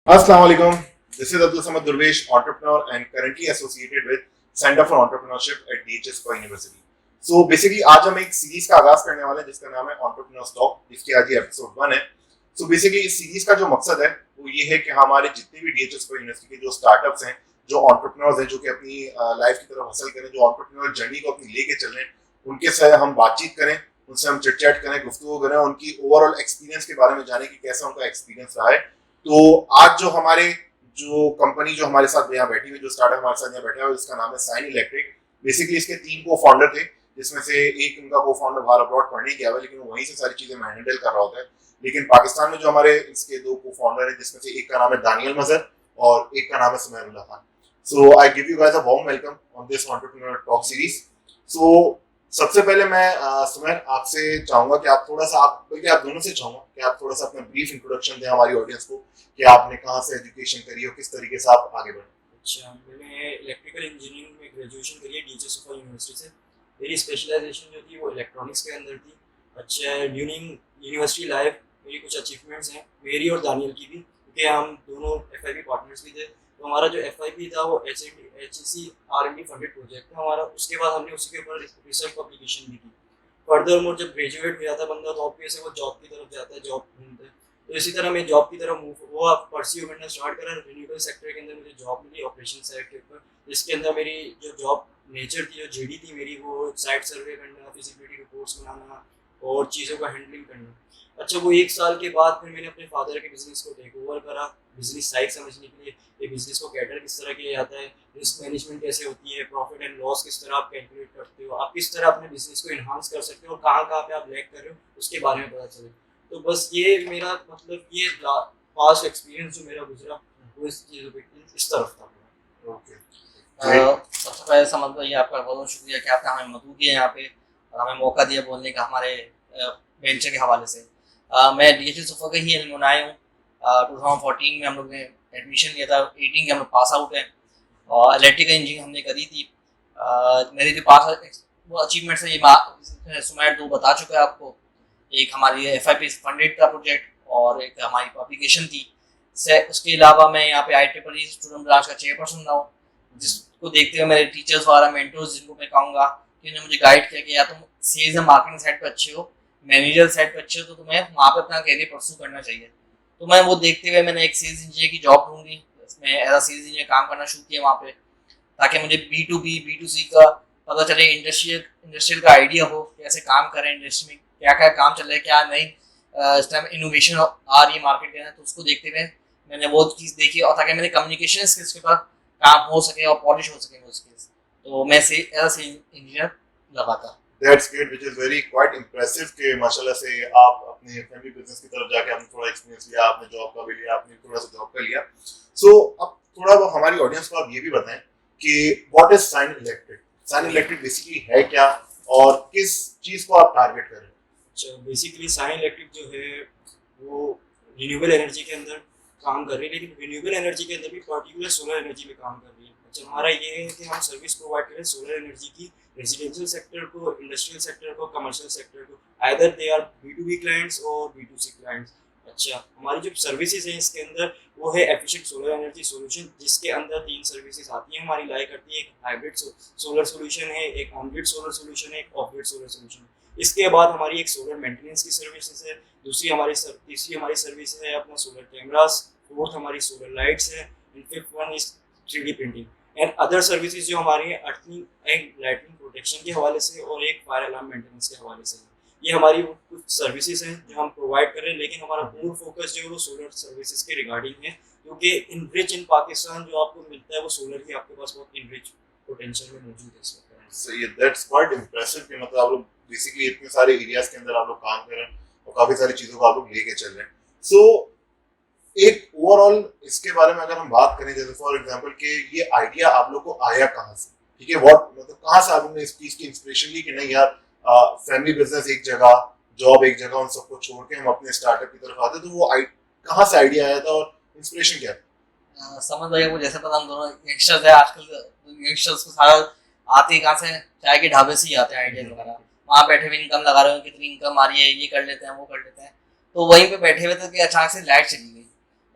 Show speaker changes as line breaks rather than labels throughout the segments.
Assalamu alaikum. This is Abdul Samad Durvesh, entrepreneur and currently associated with Center for Entrepreneurship at DHS University. So basically आज हम एक series का आगाज करने वाले हैं जिसका नाम है Entrepreneur Talk, जिसकी आज ये एपिसोड 1 है. So basically इस सीरीज का जो मकसद है वो ये है कि हमारे जितने भी DHS यूनिवर्सिटी के जो स्टार्टअप्स हैं, जो एंटरप्रेन्योर्स हैं, जो कि अपनी लाइफ की तरफ हसल करें, जो एंटरप्रेन्योर जर्नी को अपनी लेके चल रहे हैं, उनके साथ हम बातचीत करें, उनसे हम चिट चैट करें, गुफ्तगू करें, उनकी ओवरऑल एक्सपीरियंस के बारे में जाने कि कैसा उनका एक्सपीरियंस रहा है. तो आज जो कंपनी जो हमारे साथ यहाँ बैठी हुई, जो स्टार्टअप हमारे साथ यहाँ बैठा है, इसका नाम है साइन इलेक्ट्रिक. बेसिकली इसके 3 को फाउंडर थे, जिसमें से एक उनका को फाउंडर बाहर अब्रॉड पढ़ने गया हुआ है, लेकिन वो वहीं से सारी चीजें हैंडल कर रहा होता है. लेकिन पाकिस्तान में जो हमारे इसके 2 को फाउंडर हैं, जिसमें से एक का नाम है दानियल मजहर और एक का नाम है Sumairullah Khan. So I give you guys a warm welcome on this entrepreneur talk series. So सबसे पहले मैं सुमैर आपसे चाहूंगा कि आप थोड़ा सा बल्कि आप दोनों से चाहूंगा कि आप थोड़ा सा अपना ब्रीफ इंट्रोडक्शन दें हमारी ऑडियंस को कि आपने कहाँ से एजुकेशन करी और किस तरीके से आप आगे बढ़े.
अच्छा, मैंने इलेक्ट्रिकल इंजीनियरिंग में ग्रेजुएशन करी है DHS यूनिवर्सिटी से. मेरी स्पेशलाइजेशन जो थी वो इलेक्ट्रॉनिक्स के अंदर थी. अच्छा, ड्यूरिंग यूनिवर्सिटी लाइफ मेरी कुछ अचीवमेंट्स हैं, मेरी और दानियल की भी, क्योंकि हम दोनों FIP पार्टनर्स भी थे. तो हमारा जो FIP था वो HEC R&D फंडेड प्रोजेक्ट था हमारा. उसके बाद हमने उसी के ऊपर रिसर्च पब्लिकेशन भी की. फर्दर मोर जब ग्रेजुएट हो जाता बंदा तो ऑब्वियस है वो जॉब की तरफ जाता है, जॉब ढूंढता है. तो इसी तरह मैं जॉब की तरफ वो आप परस्यू करना स्टार्ट करा. रिन्यूएबल सेक्टर के अंदर मुझे जॉब मिली ऑपरेशन साइड के ऊपर, जिसके अंदर मेरी जो जॉब नेचर थी, जो JD थी मेरी, वो साइट सर्वे करना, फिजिबिलिटी रिपोर्ट्स बनाना और चीज़ों का हैंडलिंग करना. अच्छा, वो 1 साल के बाद फिर मैंने अपने फादर के बिजनेस को टेक ओवर करा, बिजनेस साइड समझने के लिए, ये बिजनेस को कैटर किस तरह किया जाता है, रिस्क मैनेजमेंट कैसे होती है, प्रॉफिट एंड लॉस किस तरह आप कैलकुलेट करते हो, आप किस तरह अपने बिजनेस को इन्हांस कर सकते हो और कहाँ कहाँ पे आप लैग कर रहे हो उसके बारे में पता चले. तो बस ये मेरा मतलब ये पास्ट एक्सपीरियंस जो मेरा गुजरा वो इस चीज़ों पे इस तरफ था.
ओके,
सबसे पहले समझ भाई आपका बहुत बहुत शुक्रिया कि आपने हमें मदद किया यहाँ पे और हमें मौका दिया बोलने का हमारे वेंचर के हवाले से. मैं DHS का ही एलुमनाई हूँ. 2014 में हम लोग ने एडमिशन लिया था, 18 के हम लोग पास आउट हैं और इलेक्ट्रिकल इंजीनियरिंग हमने करी थी. मेरे जो पास वो अचीवमेंट्स है ये सुमैर 2 बता चुका है आपको. एक हमारी FIP फंडेड का प्रोजेक्ट और एक हमारी पब्लिकेशन थी. उसके अलावा मैं यहाँ पे IEEE स्टूडेंट ब्रांच का चेयरपर्सन रहा हूँ, जिसको देखते हुए मेरे टीचर्स वगैरह मेंटर्स जिनको मैं कहूँगा कि उन्होंने मुझे गाइड किया कि या तुम सेल्स एंड मार्केटिंग साइड पे अच्छे हो, मैनेजर साइड पे अच्छे हो, तो तुम्हें वहाँ पे अपना कैरियर परस्यू करना चाहिए. तो मैं वो देखते हुए मैंने एक सेल्स इंजीनियर की जॉब ढूंढी. मैं एज अ सेल्स इंजीनियर काम करना शुरू किया वहाँ पे, ताकि मुझे B2B B2C का पता चले, इंडस्ट्रियल का आइडिया हो कैसे काम करें, इंडस्ट्री में क्या क्या काम चल रहा है, क्या नई इस टाइम इनोवेशन आ रही है मार्केट के अंदर. तो उसको देखते हुए मैंने वो चीज़ देखी और ताकि मेरे कम्युनिकेशन स्किल्स के ऊपर काम हो सके और पॉलिश हो सके वो स्किल्स, तो मैं एज अ इंजीनियर लगा था.
That's great, which is very quite impressive कि माशाल्लाह से आप अपने फैमिली बिजनेस की तरफ जाके आपने थोड़ा एक्सपीरियंस लिया, आपने जॉब का भी लिया, आपने थोड़ा सा जॉब का लिया. सो अब थोड़ा वो हमारी ऑडियंस को आप ये भी बताएं कि what is sign electric. Sign electric basically है क्या और किस चीज को आप टारगेट कर रहे हैं.
अच्छा, बेसिकली साइन इलेक्ट्रिक जो है वो रिन्यूएबल एनर्जी के अंदर काम कर रही है, लेकिन रिन्यूएबल एनर्जी के अंदर भी पर्टिकुलर सोलर एनर्जी में काम कर रही है. अच्छा, हमारा ये है कि हम सर्विस प्रोवाइड करें सोलर एनर्जी की रेजिडेंशियल सेक्टर को, इंडस्ट्रियल सेक्टर को, कमर्शियल सेक्टर को. Either they are B2B clients और B2C क्लाइंट्स. अच्छा, हमारी जो सर्विसेज हैं इसके अंदर वो है एफिशिएंट सोलर एनर्जी सॉल्यूशन, जिसके अंदर 3 सर्विसेज आती हैं हमारी लाई करती है. एक हाइब्रिड सोलर सॉल्यूशन है, एक ऑन ग्रिड सोलर सॉल्यूशन है, एक ऑफ ग्रिड सोलर सॉल्यूशन है. इसके बाद हमारी एक सोलर मेंटेनेंस की सर्विसेज है, तीसरी हमारी सर्विस है अपना सोलर कैमरास, फोर्थ हमारी सोलर लाइट्स है, and fifth one is 3D printing and other services जो हमारी हैं अर्थिंग एंड लाइटनिंग प्रोटेक्शन के हवाले से और एक फायर अलार्म मेंटेनेंस के हवाले से. ये हमारी कुछ सर्विसेज हैं जो हम प्रोवाइड कर रहे हैं, लेकिन हमारा पूर्ण फोकस जो है वो सोलर सर्विसेज के रिगार्डिंग है, क्योंकि इन पाकिस्तान जो आपको मिलता है वो सोलर की आपके पास बहुत इनरिच पोटेंशियल में मौजूद है इस वक्त.
सो ये दैट्स क्वाइट इंप्रेसिव कि मतलब आप लोग बेसिकली इतने सारे एरियाज के अंदर आप लोग काम कर रहे हैं और काफी सारी चीजों को आप लोग लेके चल रहे हैं. सो एक ओवरऑल इसके बारे में अगर हम बात करें, जैसे फॉर एग्जांपल कि ये आइडिया आप लोग को आया कहाँ से, ठीक है, व्हाट मतलब कहाँ से आपने इस चीज की इंस्पिरेशन ली कि नहीं यार फैमिली बिजनेस एक जगह, जॉब एक जगह, उन सबको छोड़ के हम अपने स्टार्टअप की तरफ आते. तो वो कहाँ से आइडिया आया था और इंस्पिरेशन क्या था.
समझ भाई वो जैसे पता हम दोनों यंगस्टर्स है, आजकल यंगस्टर्स को सारा आते ही कहाँ से, चाय के ढाबे से ही आते हैं आइडिया वगैरह. वहाँ बैठे हुए इनकम लगा रहे हो, कितनी इनकम आ रही है, ये कर लेते हैं वो कर लेते हैं. तो वहीं पे बैठे हुए थे कि अचानक से लाइट चली गई.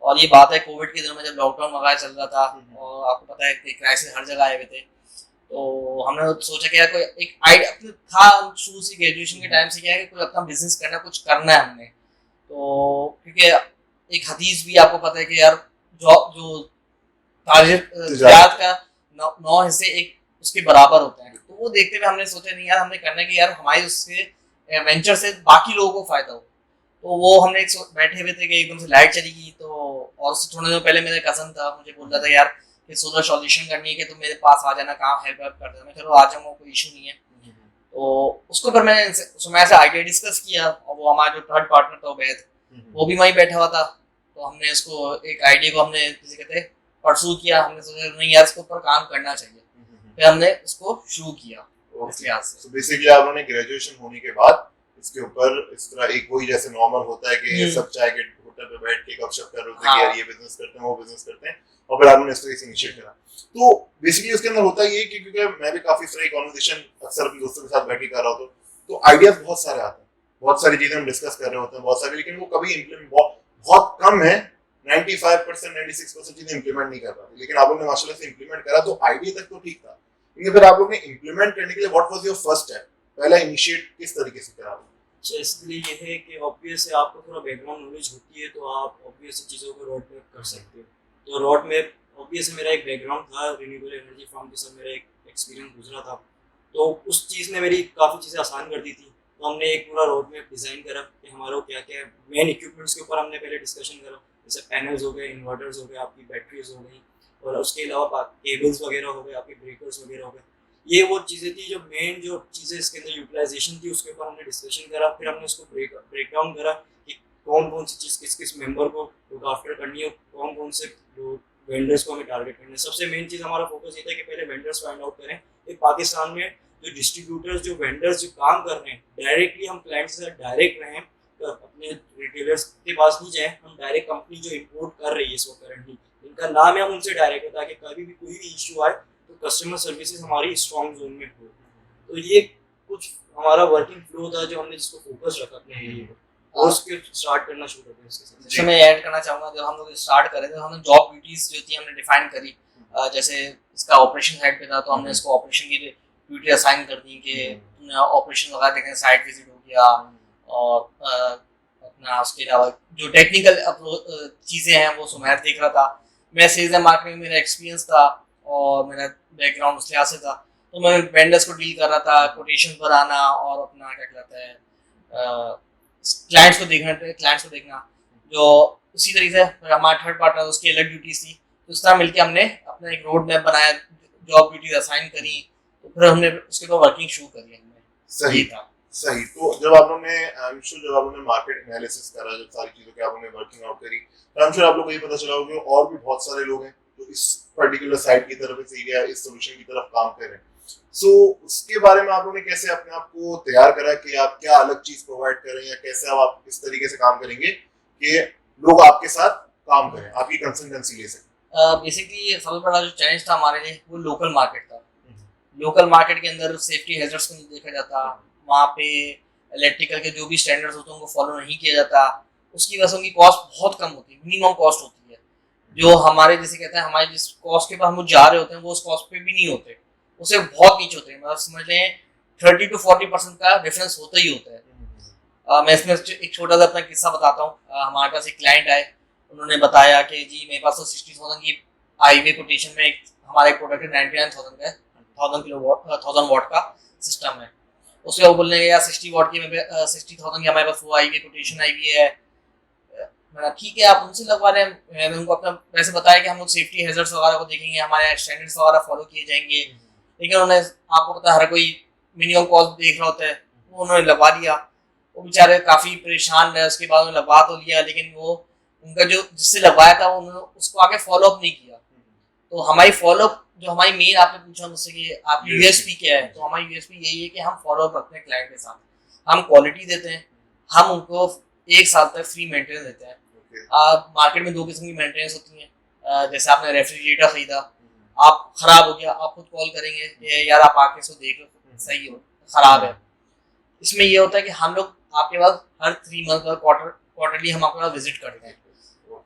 और ये बात है कोविड के दिनों में जब लॉकडाउन वगैरह चल रहा था और आपको पता है कि क्राइसिस हर जगह आए हुए थे, तो हमने सोचा कि यार कोई एक आइडिया था शुरू से ग्रेजुएशन के टाइम से, क्या है कि कोई अपना बिजनेस करना, कुछ करना है हमने। तो क्योंकि एक हदीस भी आपको पता है कि यार जॉब जो तिजारत का 9 हिस्से एक उसके बराबर होते हैं, तो वो देखते हुए हमने सोचा नहीं यार हमने करना है कि यार हमारे उससे वेंचर से बाकी लोगों को फायदा हो। तो वो हमने बैठे हुए थे कि एकदम से लाइट चली गई, तो और उससे थोड़े दिनों पहले मेरा कज़न था, मुझे बोल रहा था यार कि सोलर सॉल्यूशन करनी है कि तुम मेरे पास आ जाना, काम हेल्प कर देना। चलो आ जाऊंगा, कोई इशू नहीं है। तो उसको फिर मैंने सुमैया से आइडिया डिस्कस किया, और वो हमारा जो थर्ड पार्टनर था उबैद, वो भी वहीं बैठा हुआ था। तो हमने उसको एक आइडिया को हमने जैसे कहते परसू किया, हमने सोचा नहीं यार इसके ऊपर काम करना चाहिए, फिर हमने इसको शुरू किया इस लिहाज से।
तो बेसिकली आप लोगों ने ग्रेजुएशन होने के बाद इसके ऊपर इस तरह एक वही जैसे नॉर्मल होता है कि सब चाय के होटल पे बैठ के गपशप कर रहे होते हैं कि यार ये बिजनेस करते हैं, वो बिजनेस करते हैं, और फिर आपने इस तरह से इनिशिएट करा। तो बेसिकली उसके अंदर होता ये कि क्योंकि मैं भी काफी फ्री कन्वर्सेशन अक्सर अपने दोस्तों के साथ बैठ के कर रहा होता हूँ, तो आइडियाज बहुत सारे आते हैं, बहुत सारी चीजें हम डिस्कस कर रहे होते हैं, बहुत सारी, लेकिन वो कभी इम्प्लीमेंट बहुत कम है, 95% 96% चीजें इम्प्लीमेंट नहीं कर पाते। लेकिन आप लोगों ने माशाल्लाह से इम्प्लीमेंट करा, तो आइडिया तक तो ठीक था, लेकिन फिर आप लोगों ने इम्प्लीमेंट करने के लिए what was your first step, पहला इनिशिएट किस तरीके से करा?
इसके लिए ये है कि ऑब्वियस है आपको थोड़ा बैकग्राउंड नॉलेज होती है तो आप ऑब्वियस चीज़ों को रोड मैप कर सकते हो। तो रोड मैप ऑब्वियस मेरा एक बैकग्राउंड था, रिन्यूएबल एनर्जी फार्म के साथ मेरा एक एक्सपीरियंस गुजरा था, तो उस चीज़ ने मेरी काफ़ी चीज़ें आसान कर दी थी। तो हमने एक पूरा रोड मैप डिज़ाइन करा कि हमारा क्या क्या मेन इक्विपमेंट्स के ऊपर हमने पहले डिस्कशन करा, जैसे पैनल्स हो गए, इन्वर्टर्स हो गए, आपकी बैटरीज हो गई, और उसके अलावा केबल्स वगैरह हो गए, आपके ब्रेकर्स वगैरह हो गए। ये वो चीज़ें थी जो मेन जो चीज़ें इसके अंदर यूटिलाइजेशन थी, उसके ऊपर हमने डिस्कशन करा। फिर हमने उसको ब्रेक डाउन करा कि कौन कौन सी चीज़ किस किस मेंबर को लुक आफ्टर करनी है, कौन कौन से वेंडर्स को हमें टारगेट करना है। सबसे मेन चीज़ हमारा फोकस ये था कि पहले वेंडर्स फाइंड आउट करें कि पाकिस्तान में जो डिस्ट्रीब्यूटर्स, जो वेंडर्स जो काम कर रहे हैं, डायरेक्टली हम क्लाइंट से डायरेक्ट रहें, तो अपने रिटेलर्स के पास नहीं जाएँ, हम डायरेक्ट कंपनी जो इम्पोर्ट कर रही है इस वक्त करंटली, इनका नाम है, हम उनसे डायरेक्ट है, ताकि कभी भी कोई भी इशू आए तो कस्टमर सर्विसेज हमारी स्ट्रॉन्ग जोन में हो। तो ये कुछ हमारा वर्किंग फ्लो था जो हमने जिसको फोकस रखा अपने एरिया पर, और उसके स्टार्ट करना शुरू कर दिया इसके साथ।
जैसे मैं ऐड करना चाहूँगा, जब हम लोग स्टार्ट करें तो हमने जॉब ड्यूटीज जो थी हमने डिफाइन करी। जैसे इसका ऑपरेशन साइड पे था तो हमने इसको ऑपरेशन की ड्यूटी असाइन कर दी कि तुमने ऑपरेशन वगैरह देखने, साइट विजिट हो गया, और अपना उसके अलावा जो टेक्निकल चीज़ें हैं वो सुमैया देख रहा था। मैं सेल्स एंड मार्केटिंग में मेरा एक्सपीरियंस था और मेरा बैकग्राउंड उस लिहाज से था, तो मैं वेंडर्स को डील कर रहा था, कोटेशन बनाना और अपना क्या कहता है क्लाइंट्स को देखना। जो उसी तरीके से हमारा थर्ड पार्टनर, उसकी अलग ड्यूटीज थी, तो उस तरह मिलकर हमने अपना एक रोड मैप बनाया, जॉब ड्यूटीज असाइन करी, तो फिर हमने उसके बाद वर्किंग शुरू करी हमने।
सही था, सही। तो जब आप लोगों ने जब आप लोगों ने मार्केट एनालिसिस करा, जब सारी चीज़ों की आप लोगों ने वर्किंग आउट करी, तो I'm sure आप लोगों को ये पता चला होगा और भी बहुत सारे लोग हैं जो इस पर्टिकुलर साइट की तरफ, इस एरिया, इस सोल्यूशन की तरफ काम कर रहे हैं। सो उसके बारे में आप लोगों ने कैसे अपने आप को तैयार करा कि आप क्या अलग चीज प्रोवाइड करें, या कैसे आप इस तरीके से काम करेंगे कि लोग आपके साथ काम करें, आपकी कंसल्टेंसी ले सकें?
बेसिकली सबसे बड़ा जो चैलेंज था हमारे लिए वो लोकल मार्केट था। लोकल मार्केट के अंदर सेफ्टी हैजर्ड्स को नहीं देखा जाता, वहाँ पे इलेक्ट्रिकल के जो भी स्टैंडर्ड्स होते हैं उनको फॉलो नहीं किया जाता, उसकी वजह से उनकी कॉस्ट बहुत कम होती है, मिनिमम कॉस्ट होती है। जो हमारे जैसे कहते हैं हमारे जिस कॉस्ट के पास हम जा रहे होते हैं वो उस कॉस्ट पे भी नहीं होते, उससे बहुत नीचे होते हैं। मतलब समझ लें 30 to 40% का डिफरेंस होता ही होता है। मैं इसमें एक छोटा सा अपना किस्सा बताता हूँ। हमारे पास एक क्लाइंट आए, उन्होंने बताया कि जी मेरे पास तो 60,000 की हाईवे कोटेशन में हमारा एक प्रोडक्ट है 99,000 का, 1000 वाट का सिस्टम है। उसके वो बोलने यार 60,000 की हमारे पास वो हाईवे कोटेशन आई हुई है। मैंने ठीक है आप उनसे लगवा रहे हैं, मैंने उनको अपना वैसे बताया कि हम लोग सेफ्टी हैजर्ड्स वगैरह को देखेंगे, हमारे स्टैंडर्ड्स वगैरह फॉलो किए जाएंगे, लेकिन उन्होंने, आपको पता है हर कोई मिनिमम कॉस्ट देख रहा होता है, वो उन्होंने लगवा दिया। वो बेचारे काफ़ी परेशान रहे, उसके बाद उन्होंने लगवा तो लिया, लेकिन वो उनका जो जिससे लगवाया था उन्होंने उसको आगे फॉलो अप नहीं किया। तो हमारी फॉलो अप जो हमारी मेन, आपने पूछा मुझसे कि आप यूएसपी क्या है, तो हमारी यूएसपी यही है कि हम फॉलो अप रखते हैं क्लाइंट के साथ, हम क्वालिटी देते हैं, हम उनको 1 साल तक फ्री मेंटेनेंस देते हैं। मार्केट में 2 किस्म की मेंटेनेंस होती है। जैसे आपने रेफ्रिजरेटर खरीदा, आप खराब हो गया, आप खुद कॉल करेंगे कि यार आप आके इसको देख लो सही हो, खराब है। इसमें ये होता है कि हम लोग आपके पास हर 3 मंथ और क्वार्टरली हम आपके पास विजिट करते हैं।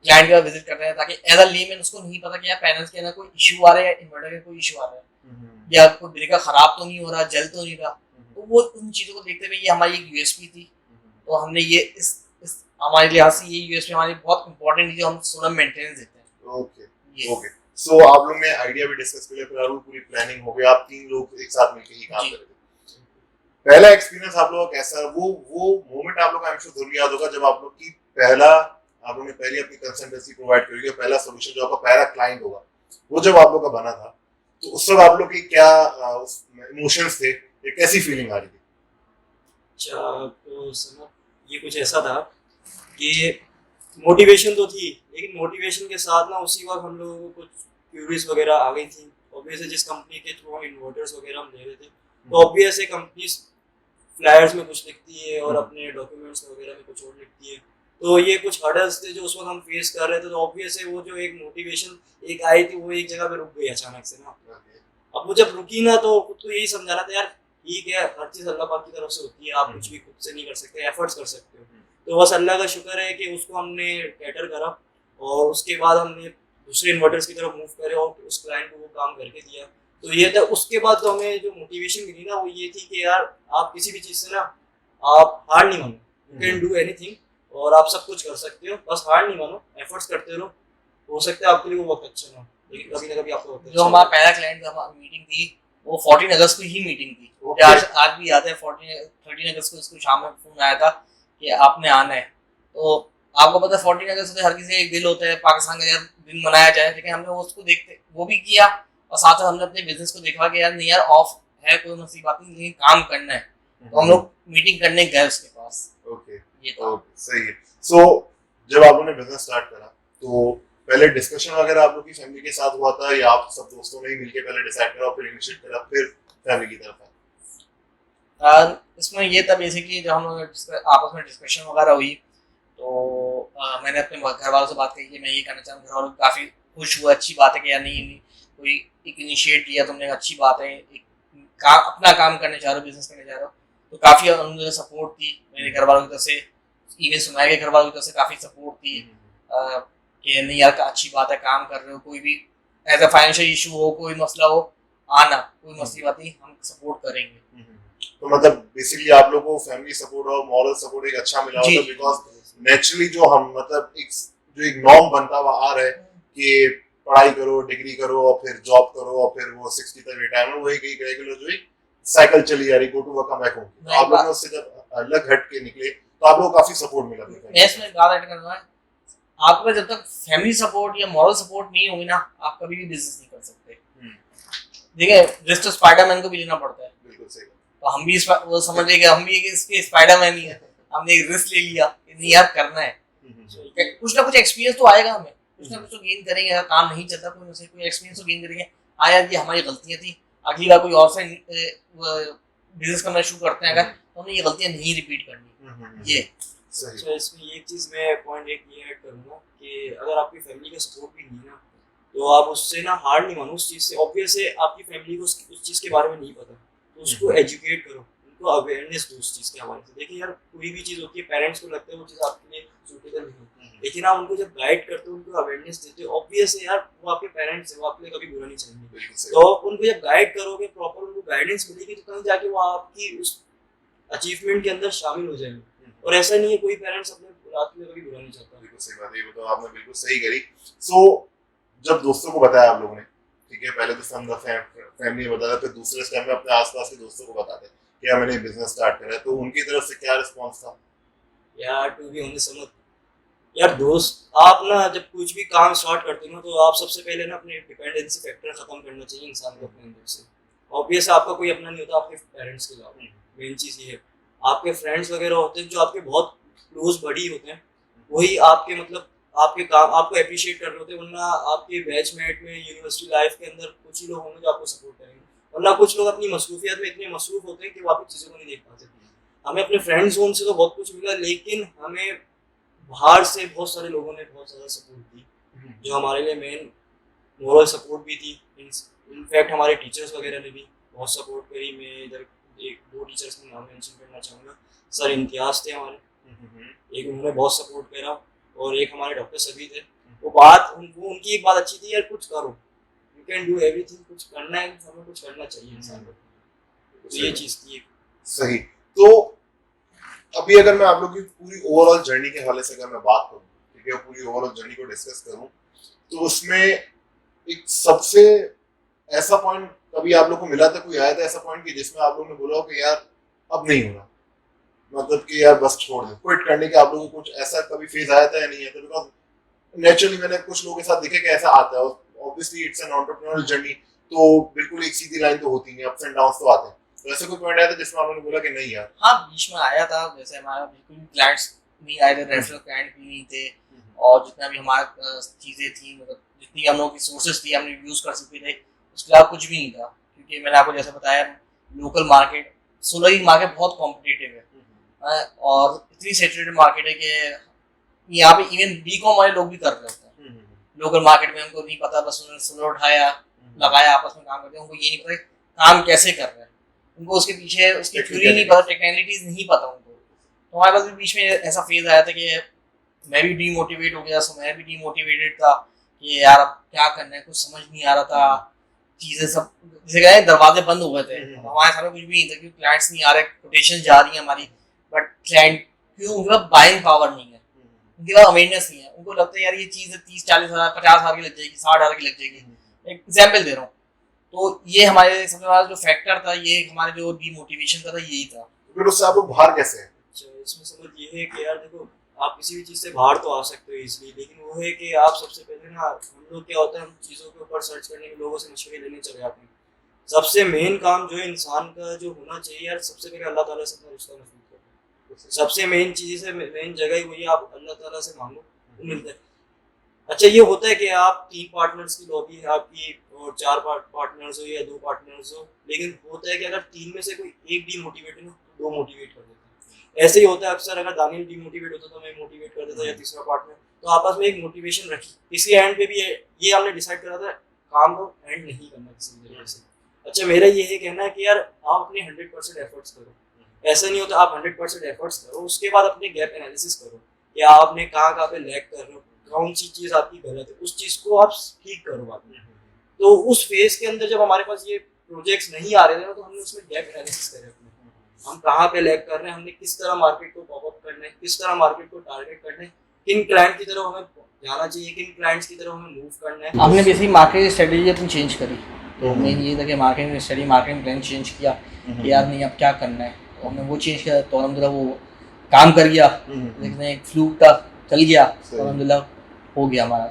क्लाइंट का विजिट कर रहे हैं, ताकि एज अ लेमैन उसको नहीं पता कि यार पैनल्स के अंदर कोई इशू आ रहा है या इन्वर्टर का कोई इशू आ रहा है या कोई ब्रेकर खराब तो नहीं हो रहा, जल तो नहीं रहा। तो वो उन चीज़ों को देखते हुए ये हमारी एक यूएसपी थी। तो हमने ये इस हमारे लिहाज से ये यूएसपी हमारी बहुत इंपॉर्टेंट है, जो हम सोलर मेंटेनेंस देते हैं।
Okay okay. सो आप लोग ने आइडिया भी डिस्कस कर लिया, फिर आप पूरी प्लानिंग हो गई, आप 3 लोग एक साथ मिलकर ही काम कर रहे थे। पहला एक्सपीरियंस आप लोगों का कैसा, वो मोमेंट आप लोग को आई एम श्योर जरूर याद होगा जब आप लोग की आप लोगों ने पहले अपनी कंसल्टेंसी प्रोवाइड करी, पहला सॉल्यूशन जो आपका पहला क्लाइंट होगा वो जब आप लोग का बना था, तो उस वक्त आप लोग की क्या इमोशंस थे, ये कैसी फीलिंग आ रही थी?
अच्छा, तो समझ ये कुछ ऐसा था कि मोटिवेशन तो थी, लेकिन मोटिवेशन के साथ ना उसी वक्त हम लोगों को कुछ क्यूरीज वगैरह आ गई थी। ऑब्वियसली जिस कंपनी के थ्रू हम इन्वर्टर्स वगैरह हम ले रहे थे, तो ऑब्वियस है कंपनी फ्लायर्स में कुछ लिखती है और अपने डॉक्यूमेंट्स वगैरह में कुछ और लिखती है। तो ये कुछ हर्डल्स थे जो उस वक्त हम फेस कर रहे थे, तो ऑब्वियस है वो जो एक मोटिवेशन एक आई थी वो एक जगह पे रुक गई अचानक से ना। अब वो जब रुकी ना तो खुद को यही समझाना था यार ठीक है, हर चीज़ अल्लाह पाक की तरफ से होती है, आप कुछ भी खुद से नहीं कर सकते, एफर्ट्स कर सकते हो। तो बस अल्लाह का शुक्र है कि उसको हमने कैटर करा और उसके बाद हमने दूसरे इन्वर्टर्स की तरफ मूव करे और उस क्लाइंट को वो काम करके दिया। तो ये था। उसके बाद तो हमें जो मोटिवेशन मिली ना वो ये थी कि यार आप किसी भी चीज़ से ना आप हार नहीं मानो, यू कैन डू एनीथिंग और आप सब कुछ कर सकते हो, बस हार नहीं मानो, एफर्ट्स करते रहो। हो सकता है आपके लिए वो वक्त अच्छा ना हो, लेकिन कभी ना कभी आपको वक्त
जो हमारा पहला क्लाइंट हमारी मीटिंग थी वो 14 अगस्त को ही मीटिंग थी। मुझे आज भी याद है 13 अगस्त को इसको शाम में फोन आया था कि आपने आना है। तो आपको पता है 14 अगस्त से हर किसी का एक दिल होता है पाकिस्तान का यार दिन मनाया जाए, लेकिन हमने उसको देखते वो भी किया और साथ में हमने अपने बिजनेस को देखा कि यार नहीं यार ऑफ है कोई मसली बात नहीं, लेकिन काम करना है। तो हम लोग मीटिंग करने गए उसके पास।
ओके
ये था।
सही है। सो जब आप लोगों ने बिजनेस स्टार्ट करा तो पहले डिस्कशन वगैरह आप लोग की फैमिली के साथ हुआ था या आप सब दोस्तों ने ही मिलके पहले डिसाइड करा फिर इनिशिएट करा फिर फैमिली की तरफ आए?
इसमें ये था बेसिकली जब हम लोग आपस में डिस्कशन वगैरह हुई तो मैंने अपने घर वालों से बात कही कि मैं ये करना चाहूँ। घर वालों काफ़ी खुश हुआ, अच्छी बात है कि यार नहीं कोई एक इनिशिएट किया तुमने, अच्छी बात है, एक अपना काम करने जा रहे हो, बिजनेस करने जा रहे हो। तो काफ़ी उन्होंने सपोर्ट थी मेरे घर वालों की तरफ से, इवन सुनाया के घर वालों की तरफ से काफ़ी सपोर्ट थी कि नहीं यार अच्छी बात है, काम कर रहे हो, कोई भी एज अ फाइनेंशियल इशू हो, कोई मसला हो, आना, कोई मसली बात नहीं, हम सपोर्ट करेंगे।
तो मतलब बेसिकली आप लोगों को फैमिली सपोर्ट और मॉरल सपोर्ट एक अच्छा मिला होगा, बिकॉज नेचुरली जो हम मतलब एक नॉर्म बनता हुआ आ रहा है कि पढ़ाई करो, डिग्री करो और फिर जॉब करो और फिर वो 60 तक रिटायरमेंट, वही कहीं रेगुलर जो साइकिल चली आ रही, go to work come back home. आप लोगों ने उससे जब अलग हट के निकले तो आप लोगों को काफी सपोर्ट मिला।
मैं इसमें बात ऐड करना है, आपको जब तक फैमिली सपोर्ट या मॉरल सपोर्ट नहीं होगी ना आप कभी भी बिजनेस नहीं कर सकते। देखिए रिस्क स्पाइडरमैन को भी लेना पड़ता है।
बिल्कुल सही।
तो हम भी वो समझ रहे कि हम भी इसके स्पाइडरमैन ही है, हमने एक रिस्क ले लिया कि नहीं यार करना है। कुछ ना कुछ एक्सपीरियंस तो आएगा हमें, कुछ ना कुछ तो गेन करेंगे। अगर काम नहीं चलता कोई एक्सपीरियंस तो गेन करेंगे। यार ये हमारी गलतियां थी, अगली बार कोई और से बिजनेस करना शुरू करते हैं अगर तो हमें ये गलतियां नहीं रिपीट करनी। ये
अच्छा, इसमें ये चीज़ मैं पॉइंट एक ये ऐड करूँगा कि अगर आपकी फैमिली का सपोर्ट भी नहीं ना तो आप उससे ना हार नहीं मानो उस चीज़ से। ऑब्वियस है आपकी फैमिली को उस चीज़ के बारे में नहीं पता, तो उसको एजुकेट करो, उनको अवेयरनेस दो उस चीज़ के हवाले से। देखिए यार कोई भी चीज़ होती है, पेरेंट्स को लगता है वो चीज़ आपके लिए सूटेबल नहीं, लेकिन आप उनको जब गाइड करते हो, उनको अवेयरनेस देते हो, ऑब्वियस है यार वो आपके पेरेंट्स हैं, वो आपके लिए कभी बुरा नहीं चाहेंगे। तो उनको जब गाइड करोगे, प्रॉपर उनको गाइडेंस मिलेगी, तो कहीं जाके वो आपकी उस अचीवमेंट के अंदर शामिल हो जाएंगे। और ऐसा नहीं है कोई पेरेंट्स अपने औलाद के लिए कभी बुरा नहीं चाहता।
बिल्कुल सही बात है, ये तो आपने बिल्कुल सही करी। सो जब दोस्तों को बताया आप लोगों ने, ठीक है, पहले तो फैमिली में बताया, फिर दूसरे स्टेप में अपने आसपास के दोस्तों को बताते कि यार मैंने बिजनेस स्टार्ट करा है, तो उनकी तरफ से क्या रिस्पांस था?
यार टू बी ऑनेस्ट समझ यार दोस्त, आप ना जब कुछ भी काम स्टार्ट करते हो ना तो आप सबसे पहले ना अपने डिपेंडेंसी फैक्टर खत्म करना चाहिए इंसान को अपने अंदर से। ऑब्वियस आपका कोई अपना नहीं होता आपके पेरेंट्स के अलावा। मेन चीज़ ये है, आपके फ्रेंड्स वगैरह होते हैं जो आपके बहुत क्लोज बडी होते हैं, वही आपके मतलब आपके काम आपको अप्रिशिएट कर रहे होते हैं। वरना आपके बैचमेट में यूनिवर्सिटी लाइफ के अंदर कुछ ही लोग होंगे जो आपको सपोर्ट करेंगे, वरना कुछ लोग अपनी मसरूफियत में इतने मसरूफ होते हैं कि वो आपकी चीज़ों को नहीं देख पाते। हमें अपने फ्रेंड जोन से तो बहुत कुछ मिला, लेकिन हमें बाहर से बहुत सारे लोगों ने बहुत ज़्यादा सपोर्ट दी, जो हमारे लिए मेन मोरल सपोर्ट भी थी। इनफैक्ट हमारे टीचर्स वगैरह ने भी बहुत सपोर्ट करी। मैं इधर एक दो टीचर्स का नाम मेंशन करना चाहूँगा। सर इम्तियाज़ थे हमारे, एक उन्होंने बहुत सपोर्ट करा, और एक हमारे डॉक्टर सभी थे बात उनकी एक बात अच्छी थी, यार कुछ करो, यू कैन डू एवरीथिंग, कुछ करना है, हमें कुछ करना चाहिए इंसान को। तो ये चीज थी।
सही। तो अभी अगर मैं आप लोग की पूरी ओवरऑल जर्नी के हवाले से अगर मैं बात करूं, ठीक है, पूरी ओवरऑल जर्नी को डिस्कस करूं, तो उसमें एक सबसे ऐसा पॉइंट कभी आप लोग को मिला था, कोई आया था ऐसा पॉइंट कि जिसमें आप लोगों ने बोला हो कि यार अब नहीं होगा, मतलब कि यार बस छोड़ दो, क्विट करने के आप लोगों को कुछ ऐसा कभी फेज आया था या नहीं आया था? बिकॉज नेचुरली मैंने कुछ लोगों के साथ देखे कि ऐसा आता है, obviously it's an entrepreneurial journey, तो बिल्कुल एक सीधी लाइन तो होती नहीं, अप्स एंड डाउन्स तो आते हैं। तो ऐसा कोई पॉइंट आया था जिसमें आप लोगों ने बोला कि नहीं यार?
हाँ, बीच में आया था, जैसे हमारा बिल्कुल क्लाइंट्स नहीं आए थे, रेफरल क्लाइंट भी नहीं थे, और जितना भी हमारा चीज़ें थी, मतलब जितनी हम लोग की सोर्सेज थी हमने यूज़ कर सकते थे, उसके अलावा कुछ भी नहीं था। क्योंकि मैंने आपको जैसे बताया, लोकल मार्केट, सोलर की मार्केट बहुत कॉम्पिटिटिव है, और इतनी सेचुरेटेड मार्केट है कि यहाँ पे इवन बीकॉम वाले लोग भी कर रहे होते हैं लोकल मार्केट में। उनको नहीं पता, बस उन्होंने सोलर उठाया, लगाया, आपस में काम करते हैं, उनको ये नहीं पता काम कैसे कर रहे हैं, उनको उसके पीछे उसकी थ्योरी नहीं पता, टेक्निकलिटीज नहीं पता उनको। तो हमारे पास भी बीच में ऐसा फेज आया था कि मैं भी डीमोटिवेट हो गया, सो मैं भी डीमोटिवेटेड था कि यार अब क्या करना है, कुछ समझ नहीं आ रहा था, चीज़ें सब जैसे कहे दरवाजे बंद हो गए थे, हमारे सामने कुछ भी नहीं था, क्योंकि क्लाइंट्स नहीं आ रहे, कोटेशन जा रही है हमारी, बट क्लाइंट क्यों, उनके पास बाइंग पावर नहीं है, उनके पास अवेयरनेस नहीं है, उनको लगता है यार ये चीज़ 30-40 हज़ार 50 हज़ार की लग जाएगी, 60 हज़ार की लग जाएगी। एक एग्जाम्पल दे रहा हूँ। तो ये हमारे सबसे बड़ा जो फैक्टर था, ये हमारे जो डीमोटिवेशन का था, यही था।
फिर उससे आप लोग बाहर कैसे हैं?
अच्छा, इसमें समझ ये है कि यार देखो, आप किसी भी चीज़ से बाहर तो आ सकते हो इजीली, लेकिन वो है कि आप सबसे पहले ना, हम लोग क्या होता है, हम चीज़ों के ऊपर सर्च करने के, लोगों से मशवरे लेने चले जाते हैं। सबसे मेन काम जो है इंसान का जो होना चाहिए यार, सबसे पहले अल्लाह ताला से अपना रिश्ता मजबूत करना। सबसे मेन चीज़ है, मेन जगह ही वही, आप अल्लाह ताला से मांगो, वो मिलता है। अच्छा, ये होता है कि आप 3 पार्टनर्स की लॉबी है आपकी, और 4 पार्टनर्स हो या 2 पार्टनर्स हो, लेकिन होता है कि अगर 3 में से कोई एक डीमोटिवेट है ना, 2 मोटिवेट कर देता है। ऐसे ही होता है अक्सर, अगर दानियल डीमोटिवेट होता तो मैं मोटिवेट कर देता, या तीसरा पार्टनर, तो आपस में एक मोटिवेशन रखी। किसी एंड पे भी ये हमने डिसाइड करा था, काम को एंड नहीं करना किसी तरीके से। अच्छा, मेरा ये है कहना है कि यार आप अपने 100% एफर्ट्स करो। ऐसा नहीं होता, आप 100% एफर्ट्स करो, उसके बाद अपने गैप एनालिसिस करो कि आपने कहाँ पे लैग कर रहे हो, कौन सी चीज़ आपकी गलत है, उस चीज़ को आप ठीक करो बाद में। तो उस फेज के अंदर जब हमारे पास ये प्रोजेक्ट्स नहीं आ रहे थे ना, तो हमने उसमें गैप एनालिसिस करे अपने, हम कहाँ पे लैग कर रहे हैं, हमने किस तरह मार्केट को पॉप अप करना है, किस तरह मार्केट को टारगेट करना है, किन क्लाइंट की तरफ हमें जाना चाहिए, किन क्लाइंट्स की तरफ हमें मूव करना है।
हमने बेसिकली मार्केटिंग स्ट्रेटेजी अपनी चेंज करी। तो मेन ये था कि मार्केटिंग प्लान चेंज किया कि यार नहीं अब क्या करना है, तो हमने वो चेंज किया, तो अलहमदिल्ला वो काम कर गया, लेकिन एक फ्लूक था, चल गया, तो अलहमदिल्ला हो गया हमारा।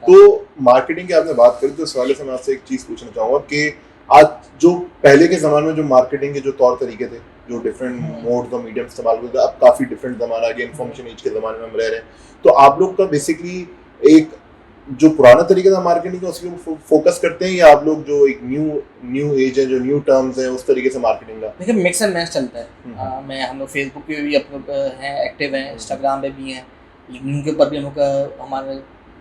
तो मार्केटिंग की आपने बात करी, तो इस वाले से मैं आपसे एक चीज़ पूछना चाहूँगा कि आज जो पहले के ज़माने में जो मार्केटिंग के जो तौर तरीके थे, जो डिफरेंट मोड्स और मीडियम इस्तेमाल करते थे, अब काफ़ी डिफरेंट ज़माना आ गया, इन्फॉर्मेशन एज के ज़माने में हम रह रहे हैं। तो आप लोग का बेसिकली एक जो पुराना तरीका था मार्केटिंग का, उसके ऊपर फोकस करते हैं, या आप लोग जो एक न्यू एज है, जो न्यू टर्म्स है, उस तरीके से मार्केटिंग का?
देखिए, मिक्स एंड मैच चलता है। मैं हम लोग फेसबुक पे भी हैं, एक्टिव हैं, इंस्टाग्राम पे भी हैं, लिंक्डइन के ऊपर भी हम लोग हमारा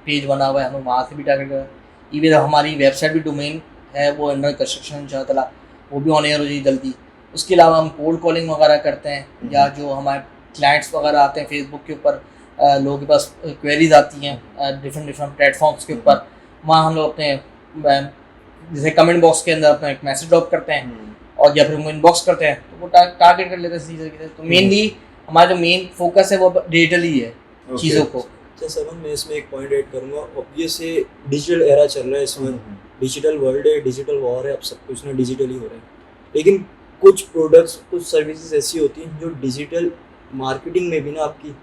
पेज बना हुआ है, हम लोग वहाँ से भी टारगेट कर, इवन हमारी वेबसाइट भी डोमेन है, वो अंडर कंस्ट्रक्शन इंशाअल्लाह, वो भी ऑन एयर हो जाएगी जल्दी। उसके अलावा हम कोल्ड कॉलिंग वगैरह करते हैं, या जो हमारे क्लाइंट्स वगैरह आते हैं फेसबुक के ऊपर, लोगों के पास क्वेरीज आती हैं डिफरेंट प्लेटफॉर्म्स के ऊपर, वहाँ हम लोग अपने जैसे कमेंट बॉक्स के अंदर अपना एक मैसेज ड्रॉप करते हैं, और या फिर हम इनबॉक्स करते हैं, तो वो टारगेट कर लेते हैं इसी तरीके से। तो मेनली हमारा जो मेन फोकस है वो डिजिटल ही है चीज़ों को।
सर मैं इसमें एक पॉइंट ऐड करूँगा, ऑब्वियस ये डिजिटल एरा चल रहा है, इसमें डिजिटल वर्ल्ड है, डिजिटल वॉर है, अब सब कुछ ना डिजिटल ही हो रहा है। लेकिन कुछ प्रोडक्ट्स, कुछ सर्विसेज ऐसी होती हैं जो डिजिटल मार्केटिंग में भी ना आपकी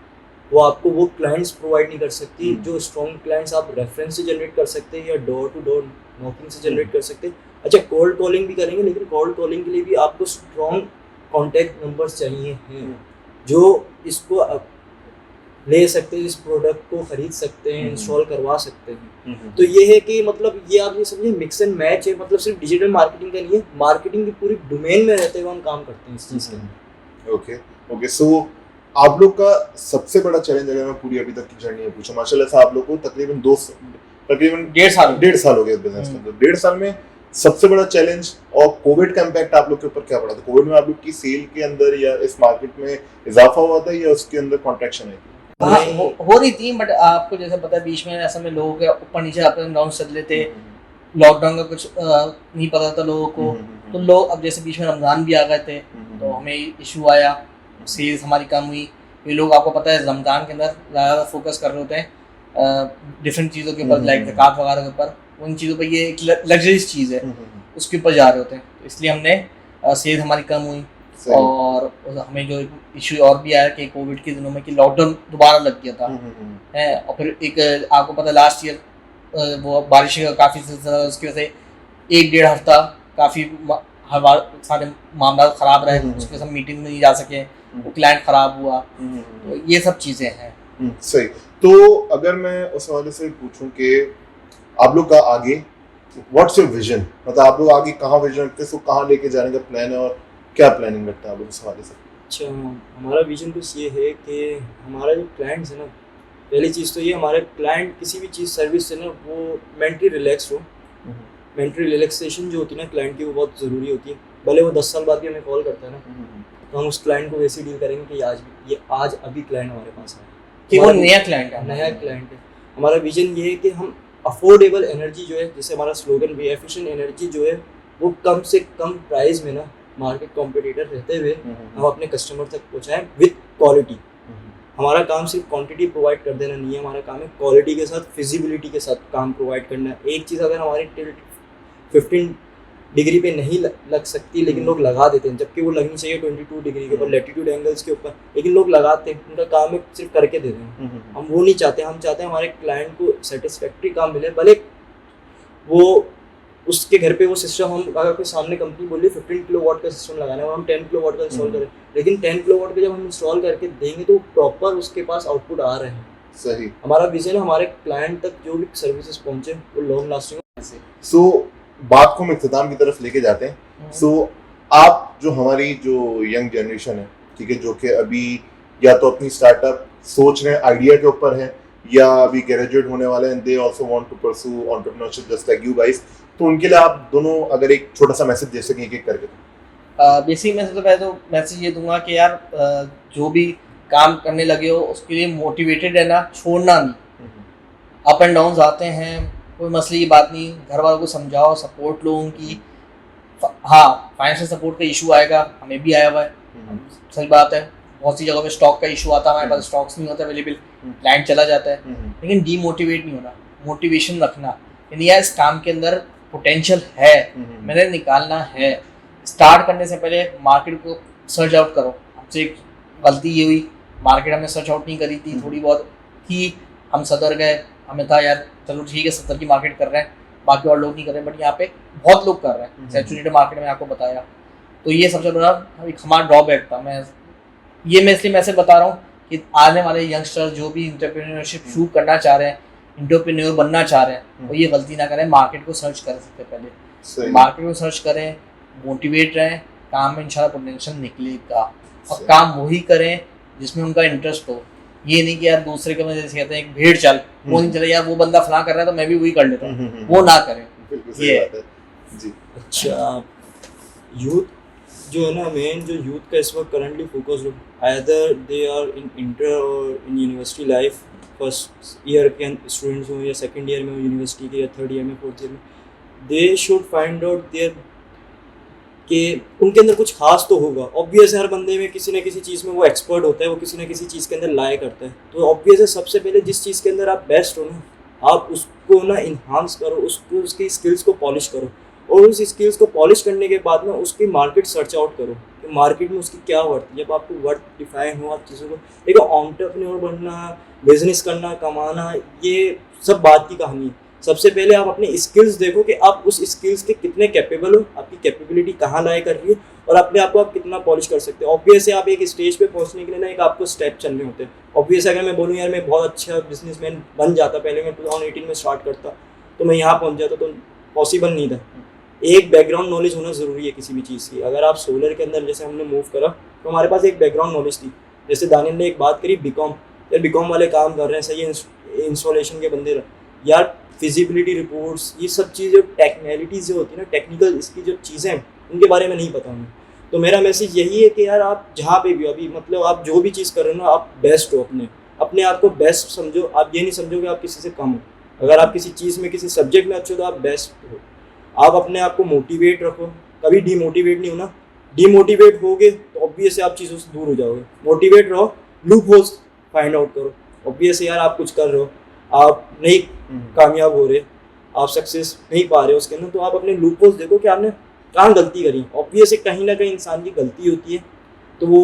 वो आपको वो क्लाइंट्स प्रोवाइड नहीं कर सकती, जो स्ट्रॉन्ग क्लाइंट्स आप रेफरेंस से जनरेट कर सकते हैं या डोर टू डोर नॉकिंग से जनरेट कर सकते हैं। अच्छा, कोल्ड कॉलिंग भी करेंगे, लेकिन कोल्ड कॉलिंग के लिए भी आपको स्ट्रॉन्ग कॉन्टैक्ट नंबर्स चाहिए हैं जो इसको ले सकते हैं, इस प्रोडक्ट को खरीद सकते हैं, इंस्टॉल करवा सकते हैं। तो ये है कि मतलब ये आप ये समझिए मिक्स एंड मैच है, मतलब सिर्फ डिजिटल मार्केटिंग का नहीं है, मार्केटिंग की पूरी डोमेन में रहते हुए हम काम करते हैं इस चीज़ के।
ओके, सो आप लोग का सबसे बड़ा चैलेंज, अगर मैं पूरी अभी तक की जर्नी में पूछूं, माशाल्लाह से आप लोग को तकरीबन 1.5 साल हो गए बिजनेस में, तो 1.5 साल में सबसे बड़ा चैलेंज और कोविड का इम्पैक्ट आप लोग के ऊपर क्या पड़ा था? कोविड में आप लोग की सेल के अंदर या इस मार्केट में इजाफा हुआ था या उसके अंदर कॉन्ट्रैक्शन आई थी?
हाँ, हो रही थी, बट आपको जैसे पता है बीच में ऐसा में लोगों के ऊपर नीचे अप एंड डाउन चल रहे थे, लॉकडाउन का कुछ नहीं पता था लोगों को, तो लोग अब जैसे बीच में रमज़ान भी आ गए थे तो हमें इशू आया, सेल्स हमारी कम हुई। ये लोग आपको पता है रमज़ान के अंदर ज़्यादा फोकस कर रहे होते हैं डिफरेंट चीज़ों के ऊपर, लाइक ज़कात वगैरह के ऊपर, उन चीज़ों पर ये एक लग्जरीज चीज़ है उसके ऊपर जा रहे होते हैं, तो इसलिए हमने सेल्स हमारी कम हुई। और हमें जो इशू और भी आया कि कोविड के दिनों में कि लॉकडाउन दोबारा लग गया था है, और फिर एक आपको पता लास्ट ईयर वो बारिश का काफ़ी सिलसिला, उसकी वजह से 1-1.5 हफ्ता काफ़ी सारे मामला ख़राब रहे, उसकी वजह से मीटिंग में नहीं जा सके, वो क्लाइंट ख़राब हुआ, तो ये सब चीज़ें हैं।
सही। तो अगर मैं उस हवाले से पूछूं कि आप लोग का आगे व्हाट्स योर विजन, मतलब आप लोग आगे कहाँ विजन रखते हैं, कहाँ लेके जाने का प्लान है और क्या प्लानिंग रखते हैं आप लोग इस हवाले से?
अच्छा, हमारा विजन कुछ ये है कि हमारा जो क्लाइंट्स है ना, पहली चीज़ तो ये हमारे क्लाइंट किसी भी चीज़ सर्विस से ना वो मेंटली रिलैक्स हो। मेंटली रिलैक्सेशन जो होती है ना क्लाइंट की, वो बहुत ज़रूरी होती है। भले वो 10 साल बाद भी हमें कॉल करता है ना, तो हम उस क्लाइंट को वैसे डील करेंगे कि आज अभी क्लाइंट हमारे पास आया
कि वो नया क्लाइंट है।
हमारा विजन ये है कि हम अफोर्डेबल एनर्जी जो है, जैसे हमारा स्लोगन भी एफिशिएंट एनर्जी जो है, वो कम से कम प्राइस में ना मार्केट कॉम्पिटिटर रहते हुए हम अपने कस्टमर तक पहुँचाएं विद क्वालिटी। हमारा काम सिर्फ क्वांटिटी प्रोवाइड कर देना नहीं है, हमारा काम है क्वालिटी के साथ फिजिबिलिटी के साथ काम प्रोवाइड करना है। एक चीज़ अगर हमारी टिल 15 डिग्री पे नहीं लग सकती, लेकिन लोग लगा देते हैं, जबकि वो लगनी चाहिए 22 डिग्री के ऊपर, लेटीट्यूड एंगल्स के ऊपर, लेकिन लोग लगाते हैं। उनका काम है सिर्फ करके दे दें। हम वो नहीं चाहते, हम चाहते हैं हमारे क्लाइंट को सेटिस्फैक्ट्री काम मिले, भले वो उसके घर पे वो सिस्टम, हम अगर कोई सामने कंपनी बोल रही है 15 किलोवाट का सिस्टम लगाना है और हम 10 किलोवाट का इंस्टॉल करें, लेकिन 10 किलोवाट का जब हम इंस्टॉल करके देंगे तो प्रॉपर उसके पास आउटपुट आ रहे हैं।
सही।
हमारा विजन है हमारे क्लाइंट तक जो भी सर्विसेज पहुंचे वो लॉन्ग लास्टिंग।
सो बात को हम इख्तिताम की तरफ लेके जाते हैं। सो आप जो हमारी जो यंग जनरेशन है, ठीक है, जो कि अभी या तो अपनी स्टार्टअप सोच रहे हैं, आइडिया के ऊपर है, या अभी ग्रेजुएट होने वाले हैं, they also want to pursue entrepreneurship just like you guys, तो उनके लिए आप दोनों अगर एक छोटा सा मैसेज दे सकें एक-एक करके।
बेसिक मैं सबसे पहले तो मैसेज ये दूंगा कि यार जो भी काम करने लगे हो उसके लिए मोटिवेटेड रहना, छोड़ना नहीं। अप एंड डाउन्स आते हैं, कोई मसले की बात नहीं, घर वालों को समझाओ, सपोर्ट लो उनकी। हाँ, फाइनेंशियल सपोर्ट का इशू आएगा, हमें भी आया हुआ है, सही बात है। बहुत सी जगहों पे स्टॉक का इशू आता है, हमारे पास स्टॉक्स नहीं होता अवेलेबल, क्लाइंट चला जाता है, लेकिन डीमोटिवेट नहीं होना, मोटिवेशन रखना, यानी यार इस काम के अंदर पोटेंशियल है, मैंने निकालना है। स्टार्ट करने से पहले मार्केट को सर्च आउट करो। हमसे एक गलती ये हुई, मार्केट हमने सर्च आउट नहीं करी थी, थोड़ी बहुत थी, हम सदर गए, हमें था यार चलो ठीक है 70 की मार्केट कर रहे हैं, बाकी और लोग नहीं कर रहे हैं, बट यहाँ पे बहुत लोग कर रहे हैं सैचुरेटेड मार्केट में, आपको बताया। तो ये सबसे बड़ा एक हमारा ड्रॉबैक था। मैं इसलिए मैसेज बता रहा हूँ कि आने वाले यंगस्टर जो भी एंटरप्रेन्योरशिप शुरू करना चाह रहे हैं, एंटरप्रेन्योर बनना चाह रहे हैं, वो ये गलती ना करें, मार्केट को सर्च करें सबसे पहले, मार्केट को सर्च करें, मोटिवेट रहें, काम में इंशाल्लाह पोटेंशियल निकलेगा, और काम वही करें जिसमें उनका इंटरेस्ट हो। ये नहीं कि यार दूसरे के में जैसे कहते हैं एक भेड़ चल, वो नहीं चले, यार वो बंदा फला कर रहा है तो मैं भी वही कर लेता हूँ, वो ना करें। ये
जी।
अच्छा, यूथ जो है ना, मेन जो यूथ का इस वक्त करंटली फोकस हो, either they are in inter or in university life, first year के स्टूडेंट्स हो या सेकंड ईयर में हो यूनिवर्सिटी के, या थर्ड ईयर में, फोर्थ ईयर में, they should find out there कि उनके अंदर कुछ खास तो होगा। ऑब्वियस है, हर बंदे में किसी न किसी चीज़ में वो एक्सपर्ट होता है, वो किसी न किसी चीज़ के अंदर लाया करता है। तो ऑब्वियस है सबसे पहले जिस चीज़ के अंदर आप बेस्ट हो ना, आप उसको ना इन्हांस करो, उसको उसकी स्किल्स को पॉलिश करो, और उस स्किल्स को पॉलिश करने के बाद में उसकी मार्केट सर्च आउट करो कि मार्केट में उसकी क्या वर्थ है। जब आपको वर्थ डिफाइन हो, आप चीज़ों को देखो, एंटरप्रेन्योर बनना, बिजनेस करना, कमाना, ये सब बात की कहानी है। सबसे पहले आप अपनी स्किल्स देखो कि आप उस स्किल्स के कितने कैपेबल हो, आपकी कैपेबिलिटी कहाँ लाए कर रही है, और अपने आप को आप कितना पॉलिश कर सकते हो। ऑब्वियस है, आप एक स्टेज पे पहुंचने के लिए ना एक आपको स्टेप चलने होते हैं। ऑब्वियस अगर मैं बोलूँ यार मैं बहुत अच्छा बिजनेसमैन बन जाता, पहले मैं 2018 में स्टार्ट करता तो मैं यहाँ पहुँच जाता, तो पॉसिबल नहीं था। एक बैकग्राउंड नॉलेज होना ज़रूरी है किसी भी चीज़ की। अगर आप सोलर के अंदर जैसे हमने मूव करा तो हमारे पास एक बैकग्राउंड नॉलेज थी। जैसे दानियल ने एक बात करी, बीकॉम, यार बीकॉम वाले काम कर रहे हैं, सही है, इंस्टॉलेशन के बंदे यार, फिजिबिलिटी रिपोर्ट्स, ये सब चीज़ें, टेक्निकलिटीज़ जो होती है ना, टेक्निकल इसकी जो चीज़ें हैं उनके बारे में नहीं पता हमें। तो मेरा मैसेज यही है कि यार आप जहाँ पे भी अभी मतलब आप जो भी चीज़ कर रहे हो ना, आप बेस्ट हो अपने, अपने आप को बेस्ट समझो। आप ये नहीं समझो कि आप किसी से कम हो। अगर आप किसी चीज़ में, किसी सब्जेक्ट में अच्छे हो तो आप बेस्ट हो। आप अपने आप को मोटिवेट रखो, कभी डीमोटिवेट नहीं होना। डीमोटिवेट होगे तो ऑब्वियसली आप चीज़ों से दूर हो जाओगे। मोटिवेट रहो, लूप होल्स फाइंड आउट करो। ऑब्वियसली यार आप कुछ कर रहे हो, आप नहीं कामयाब हो रहे, आप सक्सेस नहीं पा रहे हो उसके अंदर, तो आप अपने लूप होल्स देखो कि आपने कहाँ गलती करी। ऑब्वियसली कहीं ना कहीं इंसान की गलती होती है तो वो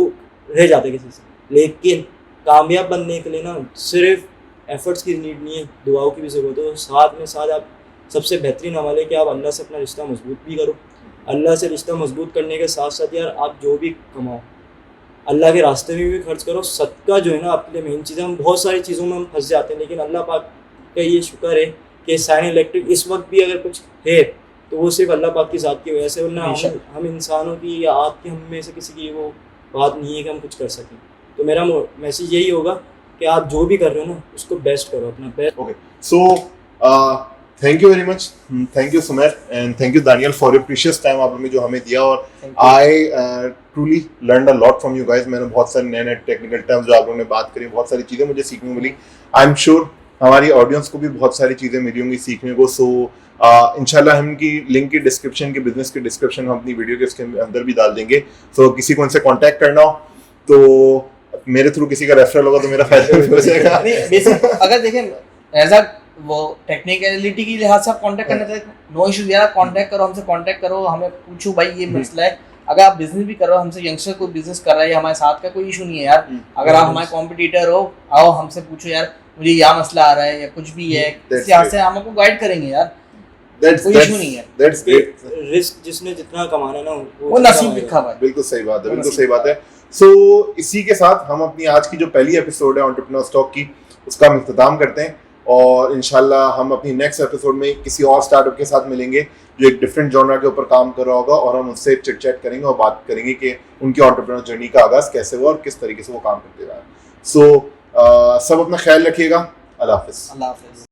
रह जाता है किसी से। लेकिन कामयाब बनने के लिए ना सिर्फ एफर्ट्स की नीड नहीं है, दुआओं की भी ज़रूरत है। साथ में साथ आप सबसे बेहतरीन अमल है कि आप अल्लाह से अपना रिश्ता मजबूत भी करो। अल्लाह से रिश्ता मजबूत करने के साथ साथ यार आप जो भी कमाओ अल्लाह के रास्ते में भी खर्च करो। सदका जो है ना आपके लिए मेन चीज़ है। हम बहुत सारी चीज़ों में हम फंस जाते हैं, लेकिन अल्लाह पाक का ये शुक्र है कि साइन इलेक्ट्रिक इस वक्त भी अगर कुछ है तो वो सिर्फ अल्लाह पाक की ज़ात की वजह से, वरना हम इंसानों की या आपकी हम में से किसी की वो बात नहीं है कि हम कुछ कर सकें। तो मेरा मैसेज यही होगा कि आप जो भी कर रहे हो ना उसको बेस्ट करो, अपना best.
Okay, so thank you very much, thank you Sumer and thank you Daniel for your precious time आपने जो हमें दिया। और I truly learned a lot from you guys। मैंने बहुत सारे नए नए टेक्निकल टर्म्स जो आप लोगों ने बात करी, बहुत सारी चीज़ें मुझे सीखने को मिली। आई एम श्योर हमारी ऑडियंस को भी बहुत सारी चीज़ें मिली होंगी सीखने को। सो इंशाल्लाह हम की लिंक की डिस्क्रिप्शन, के बिजनेस के डिस्क्रिप्शन हम अपनी वीडियो के इसके अंदर भी डाल देंगे। सो किसी को उनसे कांटेक्ट करना हो तो मेरे थ्रू किसी का रेफरल होगा तो मेरा फायदा भी हो जाएगा।
बेसिक अगर देखें एज अ वो टेक्निकलिटी की लिहाज से आप कांटेक्ट करना चाहते हैं, नो इशू यार, कांटेक्ट करो, हमसे कांटेक्ट करो, हमें पूछो भाई ये मसला है। अगर आप बिजनेस भी कर रहे हो, हमसे यंगस्टर कोई बिजनेस कर रहा है हमारे साथ का, कोई इशू नहीं है यार। अगर आप हमारे कॉम्पिटिटर हो, आओ हमसे पूछो यार मुझे यह मसला आ रहा है या कुछ भी है, इस लिहाज से हम आपको गाइड करेंगे यार, कोई इशू नहीं है।
That's great।
रिस्क जिसने जितना कमाना है ना
वो नसीब लिखा हुआ है।
बिल्कुल सही बात है, बिल्कुल सही बात है। सो इसी के साथ हम अपनी आज की जो पहली एपिसोड है एंटरप्रेन्योर्स टॉक की, उसका हम इख्तिताम करते हैं। और इंशाल्लाह हम अपनी नेक्स्ट एपिसोड में किसी और स्टार्टअप के साथ मिलेंगे जो एक डिफरेंट जॉनर के ऊपर काम कर रहा होगा, और हम उससे चिट चैट करेंगे और बात करेंगे कि उनकी एंटरप्रेन्योर जर्नी का आगाज़ कैसे हुआ और किस तरीके से वो काम करते रहा। सो सब अपना ख्याल रखिएगा। अल्लाह हाफिज़।